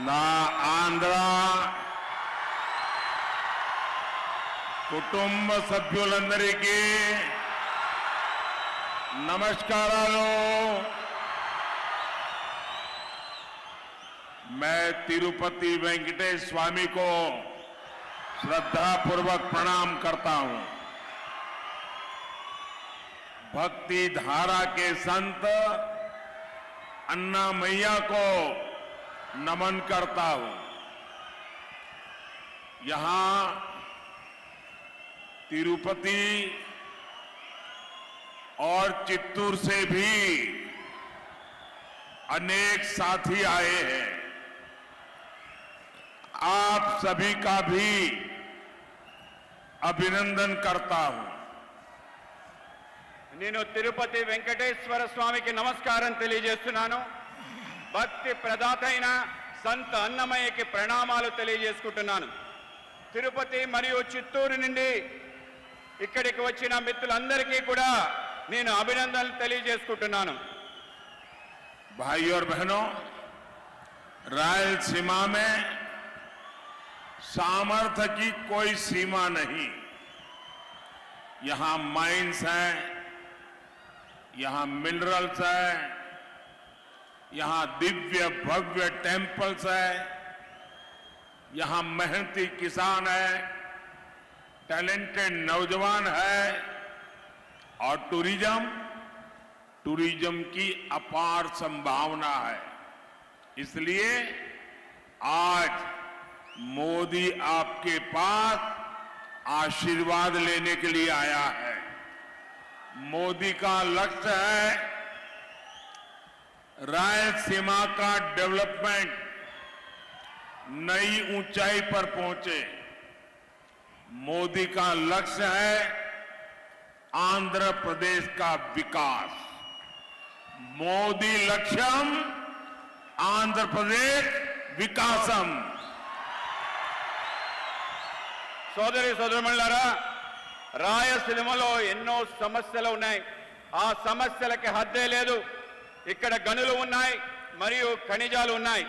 నా ఆంధ్ర కుటుంబ సభ్యులందరికీ నమస్కారాలు। मैं तिरुपति वेंकटेश स्वामी को श्रद्धापूर्वक प्रणाम करता हूं। भक्ति धारा के संत अन्नामैया को नमन करता हूं। यहां तिरुपति और चित्तूर से भी अनेक साथी आए हैं। आप सभी का भी अभिनंदन करता हूं। నేను తిరుపతి వెంకటేశ్వర స్వామికి నమస్కారం తెలియజేస్తున్నాను। భక్తి ప్రదాత అయిన సంత అన్నమయ్యకి ప్రణామాలు తెలియజేసుకుంటున్నాను। తిరుపతి మరియు చిత్తూరు నుండి ఇక్కడికి వచ్చిన మిత్రులందరికీ కూడా నేను అభినందనలు తెలియజేసుకుంటున్నాను। भाइयों और बहनों, रायलसीमा में सामर्थ्य की कोई सीमा नहीं। यहां माइंस हैं, यहां मिनरल्स है, यहां दिव्य भव्य टेम्पल्स है, यहां मेहनती किसान है, टैलेंटेड नौजवान है और टूरिज्म की अपार संभावना है। इसलिए आज मोदी आपके पास आशीर्वाद लेने के लिए आया है। मोदी का लक्ष्य है रायलसीमा का डेवलपमेंट नई ऊंचाई पर पहुंचे। मोदी का लक्ष्य है आंध्र प्रदेश का विकास। मोदी लक्ष्यम आंध्र प्रदेश विकासम। సోదరి సోదరులారా, రాయలసీమలో ఎన్నో సమస్యలు ఉన్నాయి। ఆ సమస్యలకి హద్దే లేదు। ఇక్కడ గనులు ఉన్నాయి మరియు ఖనిజాలు ఉన్నాయి।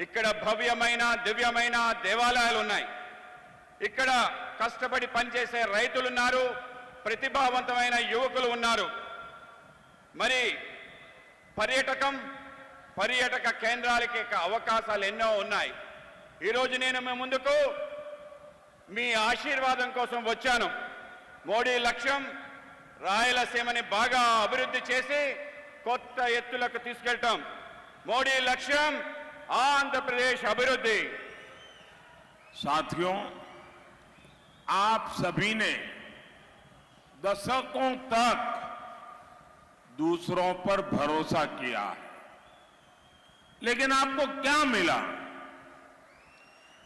ఇక్కడ భవ్యమైన దివ్యమైన దేవాలయాలు ఉన్నాయి। ఇక్కడ కష్టపడి పనిచేసే రైతులు ఉన్నారు, ప్రతిభావంతమైన యువకులు ఉన్నారు। మరి పర్యాటక కేంద్రాలకి అవకాశాలు ఎన్నో ఉన్నాయి। ఈరోజు నేను మీ ముందుకు మీ ఆశీర్వాదం కోసం వచ్చాను। మోడీ లక్ష్యం రాయలసీమని బాగా అభివృద్ధి చేసి కొత్త ఎత్తులకు తీసుకెళ్ళటం। మోడీ లక్ష్యం ఆంధ్రప్రదేశ్ అభివృద్ధి। साथियों, आप सभी ने दशकों तक दूसरों पर भरोसा किया है, लेकिन आपको क्या मिला?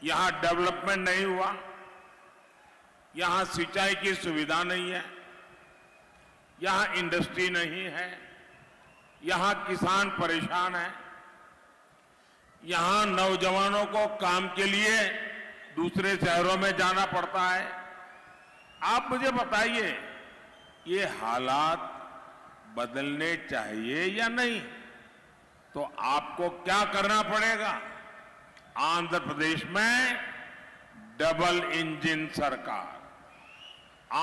यहां डेवलपमेंट नहीं हुआ, यहां सिंचाई की सुविधा नहीं है, यहां इंडस्ट्री नहीं है, यहां किसान परेशान है, यहां नौजवानों को काम के लिए दूसरे शहरों में जाना पड़ता है। आप मुझे बताइए, ये हालात बदलने चाहिए या नहीं? तो आपको क्या करना पड़ेगा? आंध्र प्रदेश में डबल इंजन सरकार,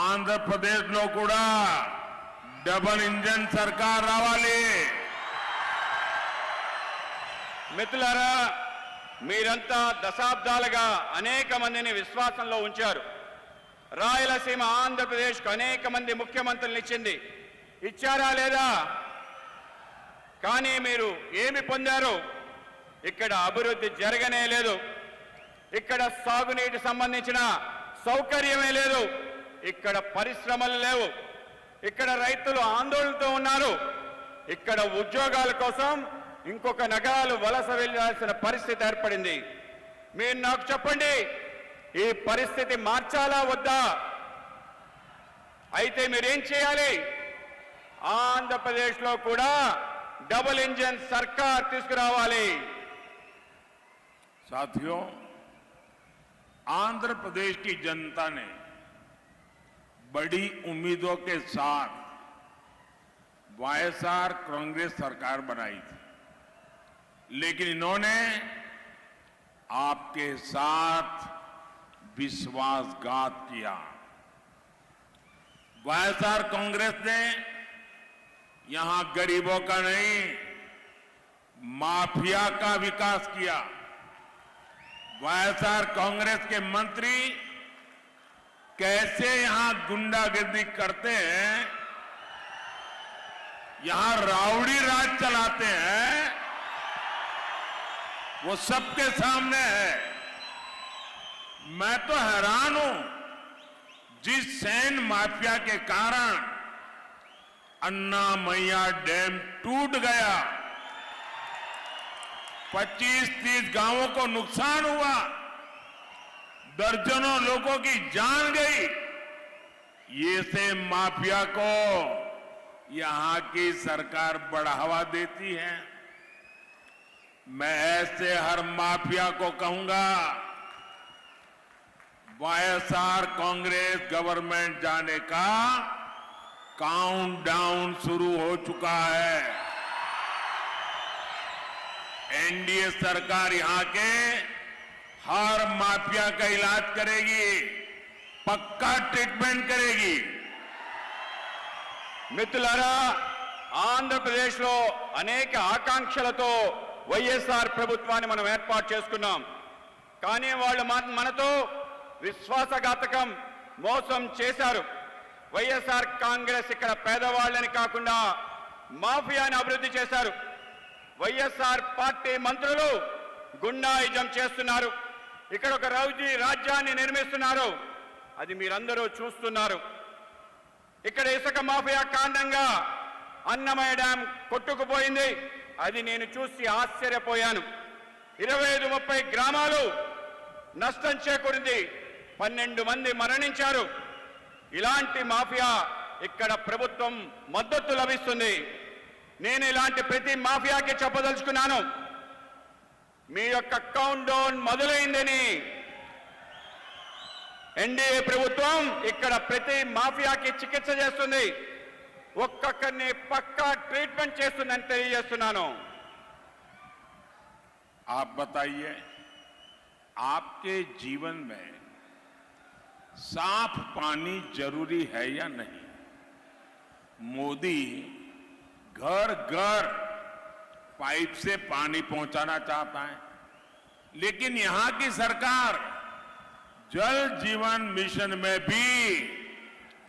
आंध्र प्रदेश లో కూడా డబల్ ఇంజన్ సర్కార్ రావాలి। మిత్రులారా, మీరంతా దశాబ్దాలుగా అనేక మందిని విశ్వాసంలో ఉంచారు। రాయలసీమ ఆంధ్రప్రదేశ్కు అనేక మంది ముఖ్యమంత్రులను ఇచ్చారా లేదా? కానీ మీరు ఏమి పొందారు? ఇక్కడ అభివృద్ధి జరగనే లేదు। ఇక్కడ సాగునీటి సంబంధించిన సౌకర్యమే లేదు। ఇక్కడ పరిశ్రమలు లేవు। ఇక్కడ రైతులు ఆందోళనతో ఉన్నారు। ఇక్కడ ఉద్యోగాల కోసం ఇంకొక నగరాలు వలస వెళ్లాల్సిన పరిస్థితి ఏర్పడింది। మీరు నాకు చెప్పండి, ఈ పరిస్థితి మార్చాలా వద్దా? అయితే మీరేం చేయాలి? ఆంధ్రప్రదేశ్లో కూడా डबल इंजन सरकार తీసుకురావాలి। साथियों, आंध्र प्रदेश की जनता ने बड़ी उम्मीदों के साथ वाईएसआर कांग्रेस सरकार बनाई थी, लेकिन इन्होंने आपके साथ विश्वासघात किया। वाईएसआर कांग्रेस ने यहां गरीबों का नहीं, माफिया का विकास किया। वाईएसआर कांग्रेस के मंत्री कैसे यहां गुंडागर्दी करते हैं, यहां राउडी राज चलाते हैं, वो सबके सामने है। मैं तो हैरान हूं, जिस सैन माफिया के कारण अन्नामैया डैम टूट गया, 25-30 गांवों को नुकसान हुआ, दर्जनों लोगों की जान गई, ये से माफिया को यहां की सरकार बढ़ावा देती है। मैं ऐसे हर माफिया को कहूंगा, वाईएसआर कांग्रेस गवर्नमेंट जाने का काउंटडाउन शुरू हो चुका है। एनडीए सरकार यहां के हर माफिया का इलाज करेगी, पक्का ट्रीटमेंट करेगी। మిత్రులారా, ఆంధ్రప్రదేశ్లో అనేక ఆకాంక్షలతో వైఎస్ఆర్ ప్రభుత్వాన్ని మనం ఏర్పాటు చేసుకున్నాం. కానీ వాళ్ళు మనతో విశ్వాసఘాతకం మోసం చేశారు. వైఎస్ఆర్ కాంగ్రెస్ ఇక్కడ పేదవాళ్ళని కాకుండా మాఫియాని అభివృద్ధి చేశారు. వైఎస్ఆర్ పార్టీ మంత్రులు గుండాయిజం చేస్తున్నారు. ఇక్కడ ఒక రౌడీ రాజ్యాన్ని నిర్మిస్తున్నారు. అది మీరందరూ చూస్తున్నారు. ఇక్కడ ఇసుక మాఫియా కారణంగా అన్నమయ్య డ్యాం కొట్టుకుపోయింది. అది నేను చూసి ఆశ్చర్యపోయాను. 25-30 గ్రామాలు నష్టం చేకూరింది. 12 మంది మరణించారు. ఇలాంటి మాఫియా ఇక్కడ ప్రభుత్వం మద్దతు లభిస్తుంది. నేను ఇలాంటి ప్రతి మాఫియాకి చెప్పదలుచుకున్నాను, మీ యొక్క కౌంట్ డౌన్ మొదలైందని. ఎన్డీఏ ప్రభుత్వం ఇక్కడ ప్రతి మాఫియాకి చికిత్స చేస్తుంది, ఒక్కొక్కరిని పక్కా ట్రీట్మెంట్ చేస్తుందని తెలియజేస్తున్నాను. आप बताइए, आपके जीवन में साफ पानी जरूरी है या नहीं? मोदी घर घर पाइप से पानी पहुंचाना चाहता है, लेकिन यहां की सरकार जल जीवन मिशन में भी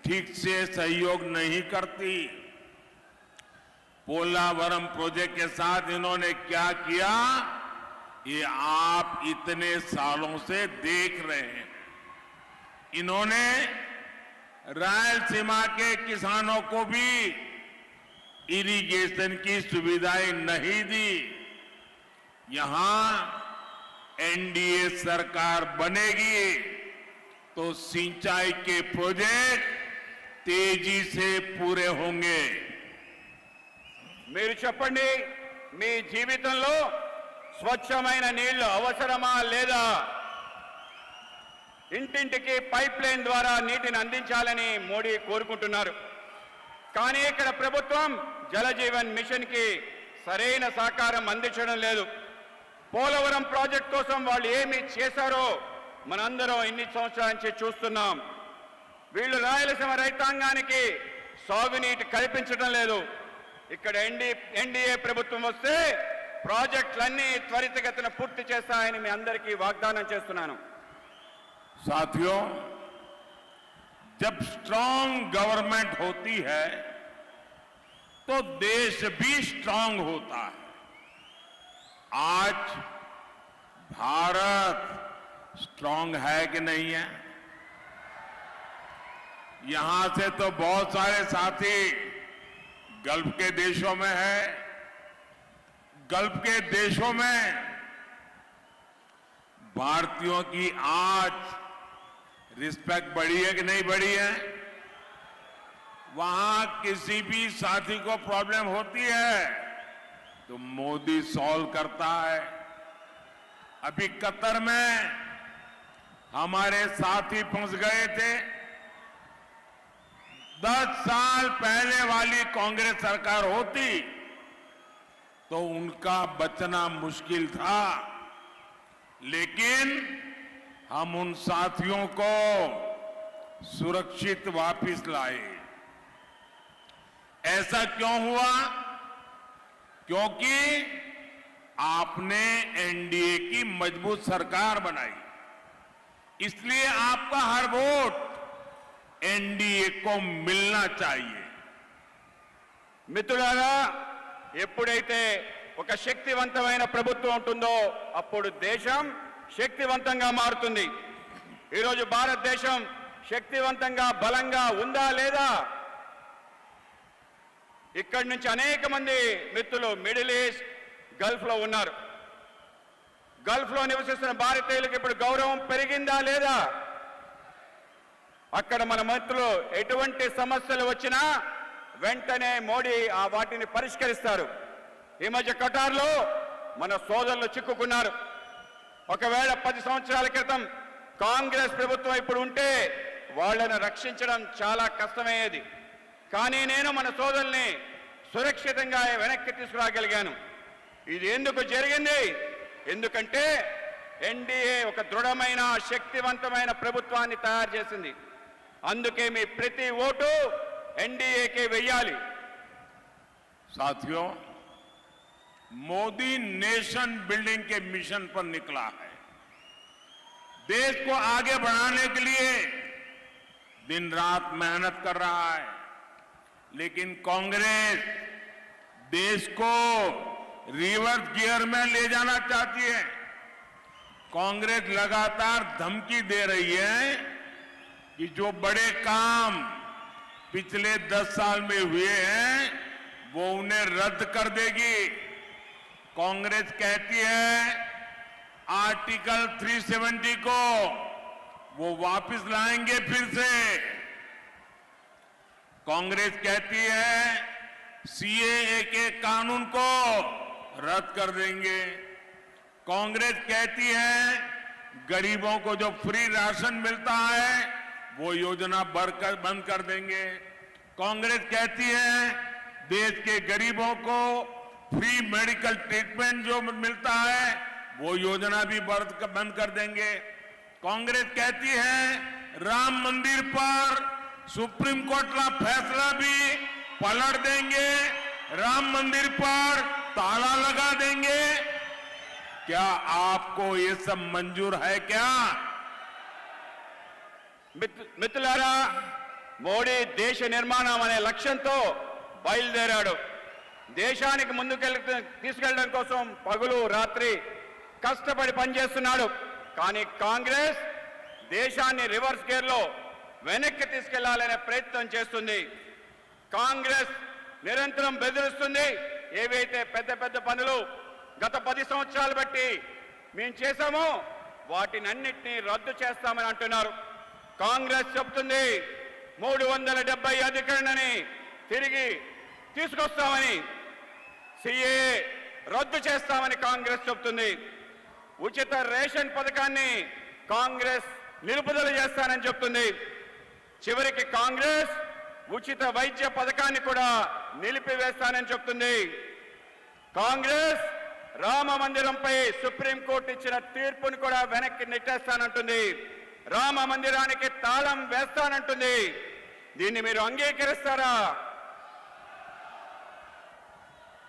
ठीक से सहयोग नहीं करती। पोलावरम प्रोजेक्ट के साथ इन्होंने क्या किया, ये आप इतने सालों से देख रहे हैं। इन्होंने रायलसीमा के किसानों को भी इरिगेशन की सुविधाएं नहीं दी। यहां एनडीए सरकार बनेगी तो सिंचाई के प्रोजेक्ट तेजी से पूरे होंगे। మీరు చెప్పండి, మీ జీవితంలో స్వచ్ఛమైన నీళ్లు అవసరమా లేదా? ఇంటింటికి పైప్ లైన్ ద్వారా నీటిని అందించాలని మోడీ కోరుకుంటున్నారు. కానీ ఇక్కడ ప్రభుత్వం జల జీవన్ మిషన్ కి సరైన సహకారం అందించడం లేదు. పోలవరం ప్రాజెక్ట్ కోసం వాళ్ళు ఏమి చేశారో మనందరం ఇన్ని సంవత్సరాల నుంచి చూస్తున్నాం. వీళ్ళు రాయలసీమ రైతాంగానికి సాగునీటి కల్పించడం లేదు. ఇక్కడ ఎన్డీఏ ప్రభుత్వం వస్తే ప్రాజెక్టులన్నీ త్వరితగతిన పూర్తి చేస్తాయని మీ అందరికీ వాగ్దానం చేస్తున్నాను. साथियों, जब स्ट्रांग गवर्नमेंट होती है तो देश भी स्ट्रांग होता है। आज भारत स्ट्रांग है कि नहीं है? यहां से तो बहुत सारे साथी गल्फ के देशों में है। गल्फ के देशों में भारतीयों की आज रिस्पेक्ट बढ़ी है कि नहीं बढ़ी है? वहां किसी भी साथी को प्रॉब्लम होती है तो मोदी सॉल्व करता है। अभी कतर में हमारे साथी फंस गए थे। 10 साल पहले वाली कांग्रेस सरकार होती तो उनका बचना मुश्किल था, लेकिन हम उन साथियों को सुरक्षित वापस लाए। ऐसा क्यों हुआ? क्योंकि आपने एनडीए की मजबूत सरकार बनाई, इसलिए आपका हर वोट एनडीए को मिलना चाहिए। మిత్రులారా, ఎప్పుడైతే ఒక శక్తివంతమైన ప్రభుత్వం ఉంటుందో అప్పుడు దేశం శక్తివంతంగా మారుతుంది. ఈరోజు భారతదేశం శక్తివంతంగా బలంగా ఉందా లేదా? ఇక్కడి నుంచి అనేక మంది మిత్రులు మిడిల్ ఈస్ట్, గల్ఫ్ లో ఉన్నారు. గల్ఫ్ లో నివసిస్తున్న భారతీయులకు ఇప్పుడు గౌరవం పెరిగిందా లేదా? అక్కడ మన మిత్రులు ఎటువంటి సమస్యలు వచ్చినా వెంటనే మోడీ వాటిని పరిష్కరిస్తారు. ఈ మధ్య ఖతార్లో మన సోదరులు చిక్కుకున్నారు. ఒకవేళ 10 సంవత్సరాల క్రితం కాంగ్రెస్ ప్రభుత్వం ఇప్పుడు ఉంటే వాళ్ళను రక్షించడం చాలా కష్టమయ్యేది. కానీ నేను మన సోదరుల్ని సురక్షితంగా వెనక్కి తీసుకురాగలిగాను. ఇది ఎందుకు జరిగింది? ఎందుకంటే ఎన్డీఏ ఒక దృఢమైన శక్తివంతమైన ప్రభుత్వాన్ని తయారు చేసింది. అందుకే మీ ప్రతి ఓటు एनडीए के वेयाली। साथियों, मोदी नेशन बिल्डिंग के मिशन पर निकला है। देश को आगे बढ़ाने के लिए दिन रात मेहनत कर रहा है, लेकिन कांग्रेस देश को रिवर्स गियर में ले जाना चाहती है। कांग्रेस लगातार धमकी दे रही है कि जो बड़े काम पिछले 10 साल में हुए हैं वो उन्हें रद्द कर देगी। कांग्रेस कहती है आर्टिकल 370 को वो वापस लाएंगे फिर से। कांग्रेस कहती है सीएए के कानून को रद्द कर देंगे। कांग्रेस कहती है गरीबों को जो फ्री राशन मिलता है वो योजना बंद कर देंगे। कांग्रेस कहती है देश के गरीबों को फ्री मेडिकल ट्रीटमेंट जो मिलता है वो योजना भी बंद कर देंगे। कांग्रेस कहती है राम मंदिर पर सुप्रीम कोर्ट का फैसला भी पलट देंगे, राम मंदिर पर ताला लगा देंगे। क्या आपको ये सब मंजूर है क्या? మిత్రులారా, మోడీ దేశ నిర్మాణం అనే లక్ష్యంతో బయలుదేరాడు. దేశానికి తీసుకెళ్లడం కోసం పగలు రాత్రి కష్టపడి పనిచేస్తున్నాడు. కానీ కాంగ్రెస్ దేశాన్ని రివర్స్ గేర్ లో వెనక్కి తీసుకెళ్లాలనే ప్రయత్నం చేస్తుంది. కాంగ్రెస్ నిరంతరం బెదిరిస్తుంది. ఏవైతే పెద్ద పెద్ద పనులు గత 10 సంవత్సరాలు బట్టి మేము చేశామో వాటినన్నిటినీ రద్దు చేస్తామని అంటున్నారు. కాంగ్రెస్ చెప్తుంది 370 అధికరణని తిరిగి తీసుకొస్తామని, सीए రద్దు చేస్తామని కాంగ్రెస్ చెప్తుంది. ఉచిత రేషన్ పథకాన్ని కాంగ్రెస్ నిలుపుదల చేస్తానని చెప్తుంది. చివరికి కాంగ్రెస్ ఉచిత వైద్య పథకాన్ని కూడా నిలిపివేస్తానని చెప్తుంది. కాంగ్రెస్ రామ మందిరంపై సుప్రీం కోర్టు ఇచ్చిన తీర్పును కూడా వెనక్కి నెట్టేస్తానంటుంది. రామ మందిరానికి తాళం వేస్తానంటుంది. దీన్ని మీరు అంగీకరిస్తారా?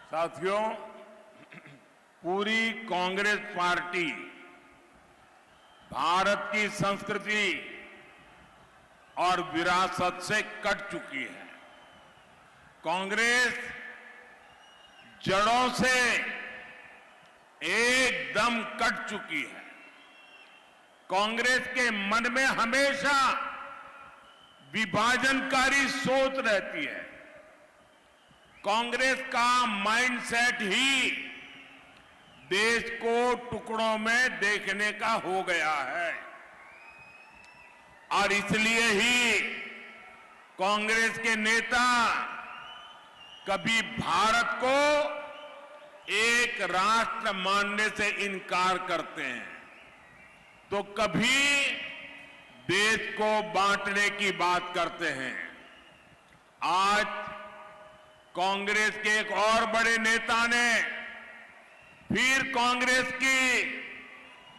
साथियों, पूरी कांग्रेस पार्टी भारत की संस्कृति और विरासत से कट चुकी है। कांग्रेस जड़ों से एकदम कट चुकी है। कांग्रेस के मन में हमेशा विभाजनकारी सोच रहती है। कांग्रेस का माइंडसेट ही देश को टुकड़ों में देखने का हो गया है और इसलिए ही कांग्रेस के नेता कभी भारत को एक राष्ट्र मानने से इनकार करते हैं तो कभी देश को बांटने की बात करते हैं। आज कांग्रेस के एक और बड़े नेता ने फिर कांग्रेस की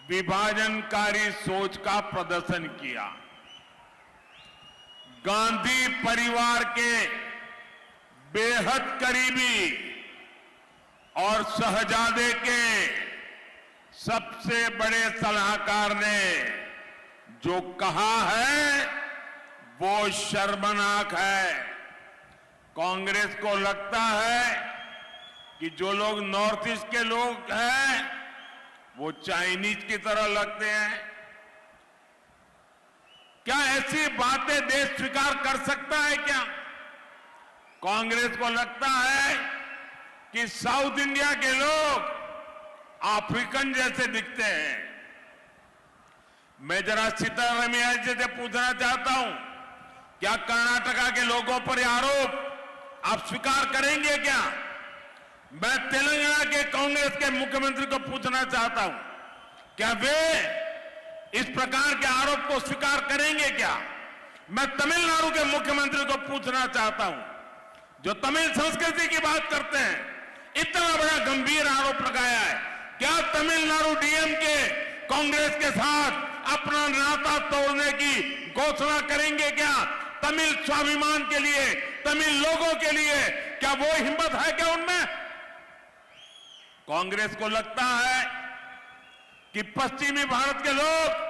विभाजनकारी सोच का प्रदर्शन किया। गांधी परिवार के बेहद करीबी और शहजादे के सबसे बड़े सलाहकार ने जो कहा है वो शर्मनाक है। कांग्रेस को लगता है कि जो लोग नॉर्थ ईस्ट के लोग हैं वो चाइनीज की तरह लगते हैं। क्या ऐसी बातें देश स्वीकार कर सकता है क्या? कांग्रेस को लगता है कि साउथ इंडिया के लोग अफ्रीकन जैसे दिखते हैं। मैं जरा सीतारमैया जी से पूछना चाहता हूं, क्या कर्नाटका के लोगों पर आरोप आप स्वीकार करेंगे क्या? मैं तेलंगाना के कांग्रेस के मुख्यमंत्री को पूछना चाहता हूं, क्या वे इस प्रकार के आरोप को स्वीकार करेंगे क्या? मैं तमिलनाडु के मुख्यमंत्री को पूछना चाहता हूं, जो तमिल संस्कृति की बात करते हैं, इतना बड़ा गंभीर आरोप लगाया है, क्या तमिलनाडु डीएमके कांग्रेस के साथ अपना नाता तोड़ने की घोषणा करेंगे क्या? तमिल स्वाभिमान के लिए, तमिल लोगों के लिए क्या वो हिम्मत है क्या उनमें? कांग्रेस को लगता है कि पश्चिमी भारत के लोग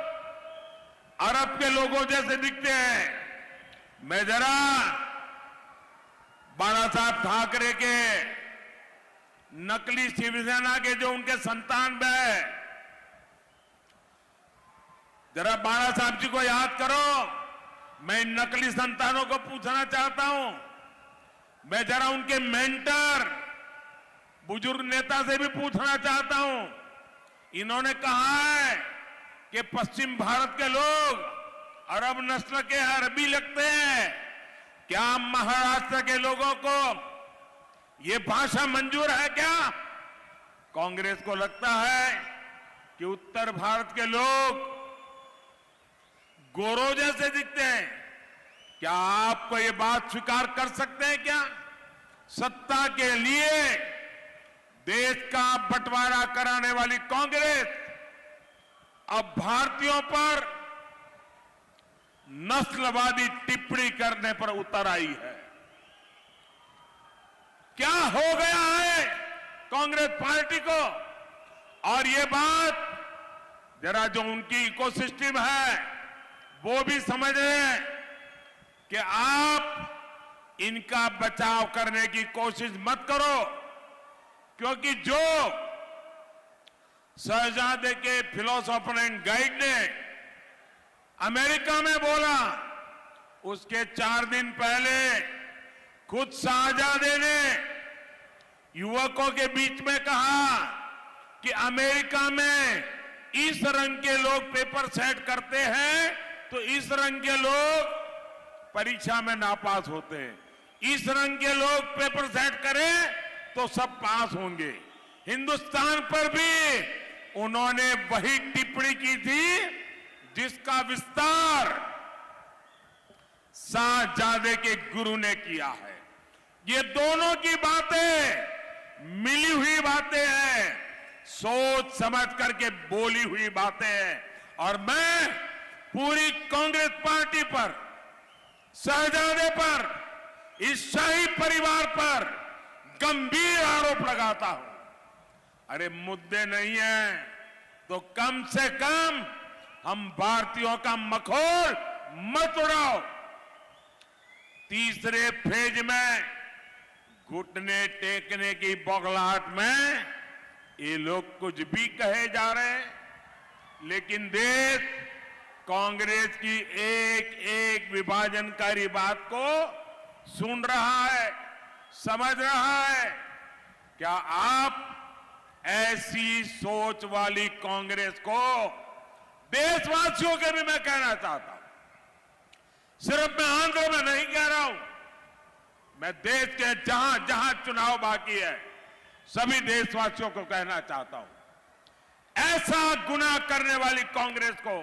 अरब के लोगों जैसे दिखते हैं। मैं जरा बाला साहब ठाकरे के नकली शिवसेना के जो उनके संतान है, जरा बाला साहब जी को याद करो। मैं इन नकली संतानों को पूछना चाहता हूं, मैं जरा उनके मेंटर बुजुर्ग नेता से भी पूछना चाहता हूं। इन्होंने कहा है कि पश्चिम भारत के लोग अरब नस्ल के अरबी लगते हैं। क्या महाराष्ट्र के लोगों को ये भाषा मंजूर है क्या? कांग्रेस को लगता है कि उत्तर भारत के लोग गोरों जैसे दिखते हैं। क्या आपको ये बात स्वीकार कर सकते हैं क्या? सत्ता के लिए देश का बंटवारा कराने वाली कांग्रेस अब भारतीयों पर नस्लवादी टिप्पणी करने पर उतर आई है। क्या हो गया है कांग्रेस पार्टी को? और ये बात जरा जो उनकी इकोसिस्टम है वो भी समझ लें कि आप इनका बचाव करने की कोशिश मत करो, क्योंकि जो शहजादे के फिलोसोफर एंड गाइड ने अमेरिका में बोला, उसके 4 दिन पहले खुद शहजादे ने युवकों के बीच में कहा कि अमेरिका में इस रंग के लोग पेपर सेट करते हैं तो इस रंग के लोग परीक्षा में नापास होते हैं, इस रंग के लोग पेपर सेट करें तो सब पास होंगे। हिंदुस्तान पर भी उन्होंने वही टिप्पणी की थी जिसका विस्तार शहजादे के गुरु ने किया है। ये दोनों की बातें मिली हुई बातें हैं, सोच समझ करके बोली हुई बातें हैं। और मैं पूरी कांग्रेस पार्टी पर, शहजादे पर, इस शाही परिवार पर गंभीर आरोप लगाता हूं। अरे मुद्दे नहीं है तो कम से कम हम भारतीयों का मखौल मत उड़ाओ। तीसरे फेज में घुटने टेकने की बौखलाहट में ये लोग कुछ भी कहे जा रहे हैं, लेकिन देश कांग्रेस की एक एक विभाजनकारी बात को सुन रहा है, समझ रहा है। क्या आप ऐसी सोच वाली कांग्रेस को, देशवासियों के भी मैं कहना चाहता हूं, सिर्फ मैं आंध्र में नहीं कह रहा हूं, मैं देश के जहां जहां चुनाव बाकी है सभी देशवासियों को कहना चाहता हूं, ऐसा गुनाह करने वाली कांग्रेस को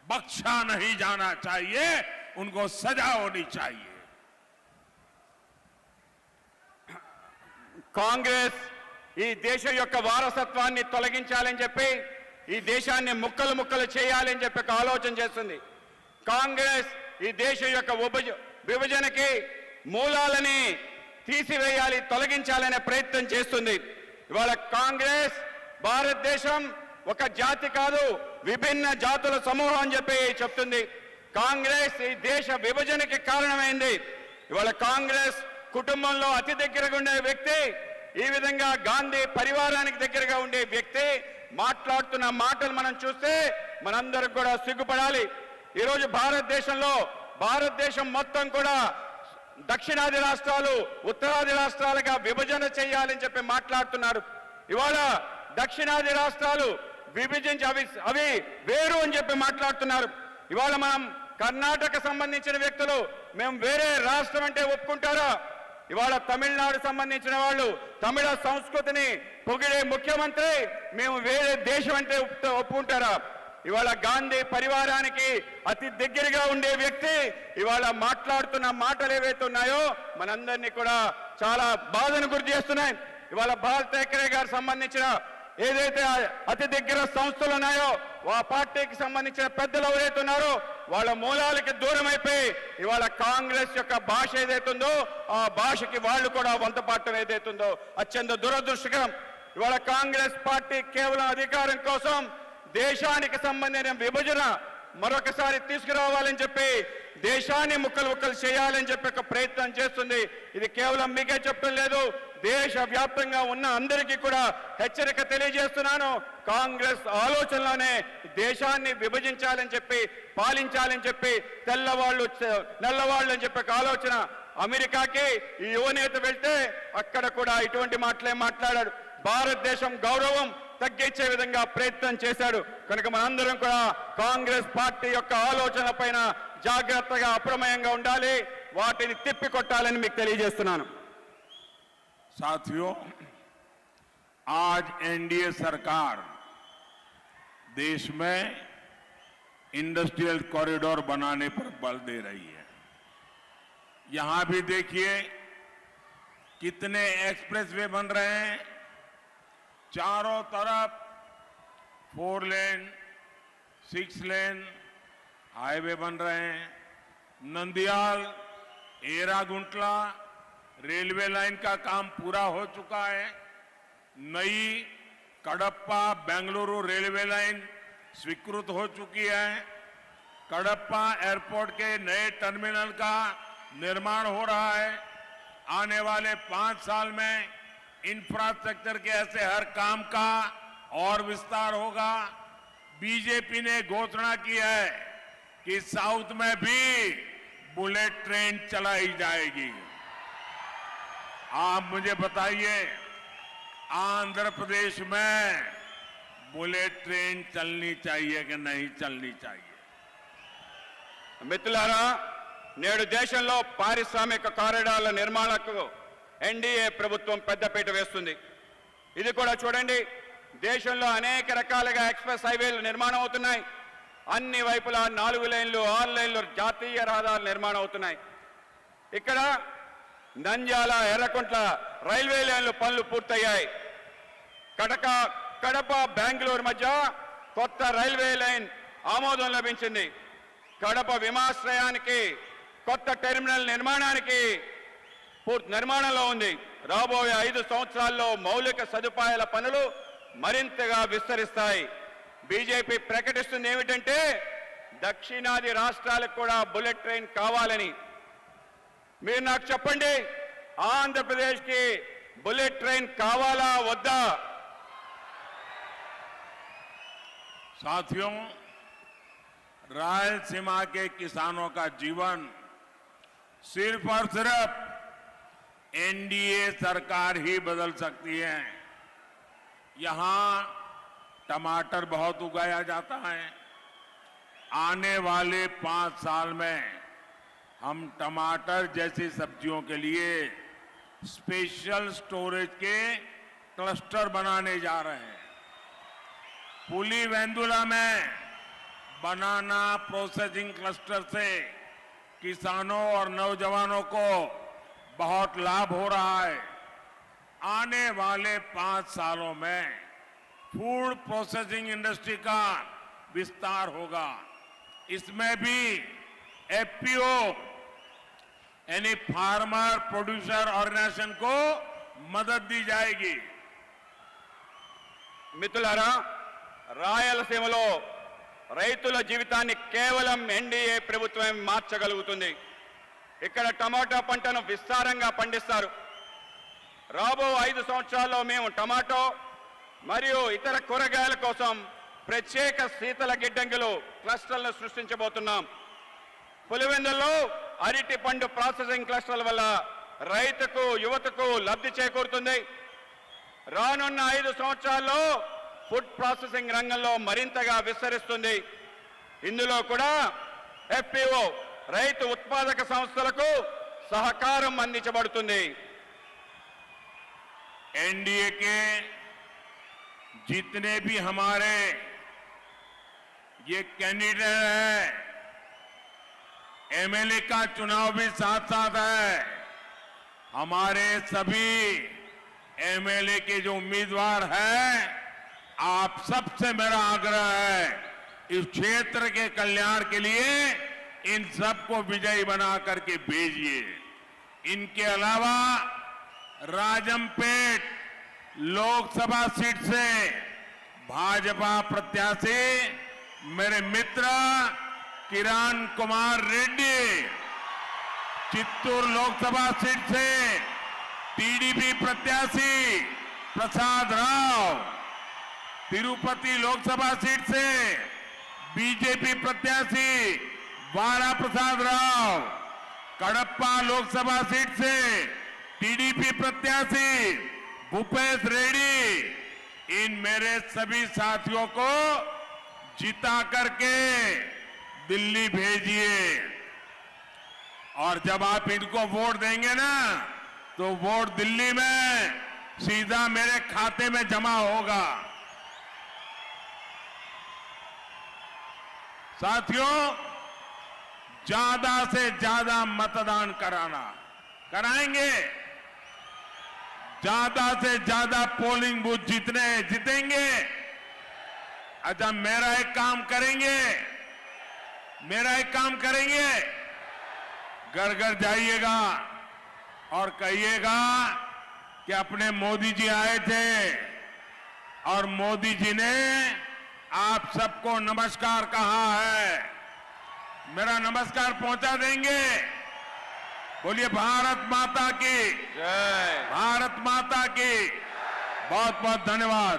बख्शा नहीं जाना चाहिए, उनको सजा होनी चाहिए। కాంగ్రెస్ ఈ దేశం యొక్క వారసత్వాన్ని తొలగించాలని చెప్పి ఈ దేశాన్ని ముక్కలు ముక్కలు చేయాలని చెప్పి ఒక ఆలోచన చేస్తుంది. కాంగ్రెస్ ఈ దేశం యొక్క విభజనకి మూలాలని తీసివేయాలి, తొలగించాలనే ప్రయత్నం చేస్తుంది. ఇవాళ కాంగ్రెస్ భారతదేశం ఒక జాతి కాదు, విభిన్న జాతుల సమూహం అని చెప్పి చెప్తుంది. కాంగ్రెస్ ఈ దేశ విభజనకి కారణమైంది. ఇవాళ కాంగ్రెస్ కుటుంబంలో అతి దగ్గరగా ఉండే వ్యక్తి, ఈ విధంగా గాంధీ పరివారానికి దగ్గరగా ఉండే వ్యక్తి మాట్లాడుతున్న మాటలు మనం చూస్తే మనందరం కూడా సిగ్గుపడాలి. ఈరోజు భారతదేశం మొత్తం కూడా దక్షిణాది రాష్ట్రాలు ఉత్తరాది రాష్ట్రాలుగా విభజన చేయాలని చెప్పి మాట్లాడుతున్నారు. ఇవాళ దక్షిణాది రాష్ట్రాలు విభజించి అవి వేరు అని చెప్పి మాట్లాడుతున్నారు. ఇవాళ మనం కర్ణాటక సంబంధించిన వ్యక్తులు మేము వేరే రాష్ట్రం అంటే ఒప్పుకుంటారా? ఇవాళ తమిళనాడు సంబంధించిన వాళ్ళు తమిళ సంస్కృతిని పొగిడే ముఖ్యమంత్రి మేము వేరే దేశం అంటే ఒప్పుకుంటారా? ఇవాళ గాంధీ పరివారానికి అతి దగ్గరగా ఉండే వ్యక్తి ఇవాళ మాట్లాడుతున్న మాటలు ఏవైతే ఉన్నాయో మనందరినీ కూడా చాలా బాధను గురి చేస్తున్నాయి. ఇవాళ బాల్ ఠాకరే గారు సంబంధించిన ఏదైతే అతి దగ్గర సంస్థలు ఉన్నాయో ఆ పార్టీకి సంబంధించిన పెద్దలు ఎవరైతే ఉన్నారో వాళ్ళ మూలాలకి దూరం అయిపోయి ఇవాళ కాంగ్రెస్ యొక్క భాష ఏదైతుందో ఆ భాషకి వాళ్ళు కూడా వంతపాడటం ఏదైతుందో అత్యంత దురదృష్టకరం. ఇవాళ కాంగ్రెస్ పార్టీ కేవలం అధికారం కోసం దేశానికి సంబంధించిన విభజన మరొకసారి తీసుకురావాలని చెప్పి దేశాన్ని ముక్కలు చేయాలని చెప్పి ఒక ప్రయత్నం చేస్తుంది. ఇది కేవలం మీకే చెప్పడం లేదు, దేశవ్యాప్తంగా ఉన్న అందరికీ కూడా హెచ్చరిక తెలియజేస్తున్నాను. కాంగ్రెస్ ఆలోచనలోనే దేశాన్ని విభజించాలని చెప్పి పాలించాలని చెప్పి నల్లవాళ్ళు అని చెప్పి ఆలోచన. అమెరికాకి ఈ యువనేత వెళ్తే అక్కడ కూడా ఇటువంటి మాటలే మాట్లాడాడు. భారతదేశం గౌరవం తగ్గించే విధంగా ప్రయత్నం చేశాడు. కనుక మనందరం కూడా కాంగ్రెస్ పార్టీ యొక్క ఆలోచన పైన జాగ్రత్తగా అప్రమేయంగా ఉండాలి, వాటిని తిప్పికొట్టాలని మీకు తెలియజేస్తున్నాను. साथियों, आज एनडीए सरकार देश में इंडस्ट्रियल कॉरिडोर बनाने पर बल दे रही है. यहां भी देखिए कितने एक्सप्रेसवे बन रहे हैं, चारों तरफ 4 लेन 6 लेन हाईवे बन रहे हैं. नंदियाल एरागुंटला रेलवे लाइन का काम पूरा हो चुका है. नई कडप्पा बेंगलुरु रेलवे लाइन स्वीकृत हो चुकी है. कडप्पा एयरपोर्ट के नए टर्मिनल का निर्माण हो रहा है. आने वाले 5 साल में इंफ्रास्ट्रक्चर के ऐसे हर काम का और विस्तार होगा. बीजेपी ने घोषणा की है कि साउथ में भी बुलेट ट्रेन चलाई जाएगी. आप मुझे बताइए, आंध्र प्रदेश में बुलेट ट्रेन चलनी चाहिए कि नहीं चलनी चाहिए? మిత్రులారా, నేడు దేశంలో పారిశ్రామిక కారిడార్ల నిర్మాణకు ఎన్డీఏ ప్రభుత్వం పెద్దపీట వేస్తుంది. ఇది కూడా చూడండి, దేశంలో అనేక రకాలుగా ఎక్స్ప్రెస్ హైవేలు నిర్మాణం అవుతున్నాయి. అన్ని వైపులా 4 లైన్లు 6 లైన్లు జాతీయ రహదారులు నిర్మాణం అవుతున్నాయి. ఇక్కడ నంద్యాల ఎర్రకుంట్ల రైల్వే లైన్లు పనులు పూర్తయ్యాయి. కడప బెంగళూరు మధ్య కొత్త రైల్వే లైన్ ఆమోదం లభించింది. కడప విమానాశ్రయానికి కొత్త టెర్మినల్ నిర్మాణంలో ఉంది. రాబోయే 5 సంవత్సరాల్లో మౌలిక సదుపాయాల పనులు మరింతగా విస్తరిస్తాయి. బీజేపీ ప్రకటిస్తుంది ఏమిటంటే దక్షిణాది రాష్ట్రాలకు కూడా బుల్లెట్ ట్రైన్ కావాలని. మీరు నాకు చెప్పండి, ఆంధ్రప్రదేశ్కి बुलेट ट्रेन कावाला वद्दा? साथियों, रायलसीमा के किसानों का जीवन सिर्फ और सिर्फ एनडीए सरकार ही बदल सकती है। यहां टमाटर बहुत उगाया जाता है। आने वाले 5 साल में हम टमाटर जैसी सब्जियों के लिए स्पेशल स्टोरेज के क्लस्टर बनाने जा रहे हैं। पुलिवेंदुला में बनाना प्रोसेसिंग क्लस्टर से किसानों और नौजवानों को बहुत लाभ हो रहा है। आने वाले 5 सालों में फूड प्रोसेसिंग इंडस्ट्री का विस्तार होगा। इसमें भी एफपीओ यानी फार्मर प्रोड्यूसर ऑर्गेनाइजेशन को मदद दी जाएगी। మిత్రులారా, రాయలసీమలో రైతుల జీవితాన్ని కేవలం ఎన్డీఏ ప్రభుత్వం మార్చగలుగుతుంది. ఇక్కడ టమాటా పంటను విస్తారంగా పండిస్తారు. రాబో 5 సంవత్సరాల్లో మేము టమాటో మరియు ఇతర కూరగాయల కోసం ప్రత్యేక శీతల గిడ్డంగులు క్లస్టర్లను సృష్టించబోతున్నాం. పులివెందుల్లో అరటి పండు ప్రాసెసింగ్ క్లస్టర్ల వల్ల రైతుకు యువతకు లబ్ధి చేకూరుతుంది. రానున్న 5 సంవత్సరాల్లో ఫుడ్ ప్రాసెసింగ్ రంగంలో మరింతగా విస్తరిస్తుంది. ఇందులో కూడా ఎఫ్పిఓ రైతు ఉత్పాదక సంస్థలకు సహకారం అందించబడుతుంది. एनडीए के जितने भी हमारे ये कैंडिडेट है, एमएलए का चुनाव भी साथ साथ है। हमारे सभी एमएलए के जो उम्मीदवार हैं, आप सबसे मेरा आग्रह है, इस क्षेत्र के कल्याण के लिए इन सबको विजयी बना करके भेजिए। इनके अलावा राजमपेट लोकसभा सीट से भाजपा प्रत्याशी मेरे मित्र किरण कुमार रेड्डी, चित्तूर लोकसभा सीट से टीडीपी प्रत्याशी प्रसाद राव, तिरुपति लोकसभा सीट से बीजेपी प्रत्याशी वारा प्रसाद राव, कड़प्पा लोकसभा सीट से टीडीपी प्रत्याशी भूपेश रेड्डी, इन मेरे सभी साथियों को जिता करके दिल्ली भेजिए। और जब आप इनको वोट देंगे ना, तो वोट दिल्ली में सीधा मेरे खाते में जमा होगा। साथियों, ज्यादा से ज्यादा मतदान कराएंगे। ज्यादा से ज्यादा पोलिंग बूथ जीतेंगे। अच्छा, मेरा एक काम करेंगे, घर घर जाइएगा और कहिएगा कि अपने मोदी जी आए थे और मोदी जी ने आप सबको नमस्कार कहा है। मेरा नमस्कार पहुंचा देंगे। बोलिए भारत माता की जय। भारत माता की। बहुत बहुत धन्यवाद।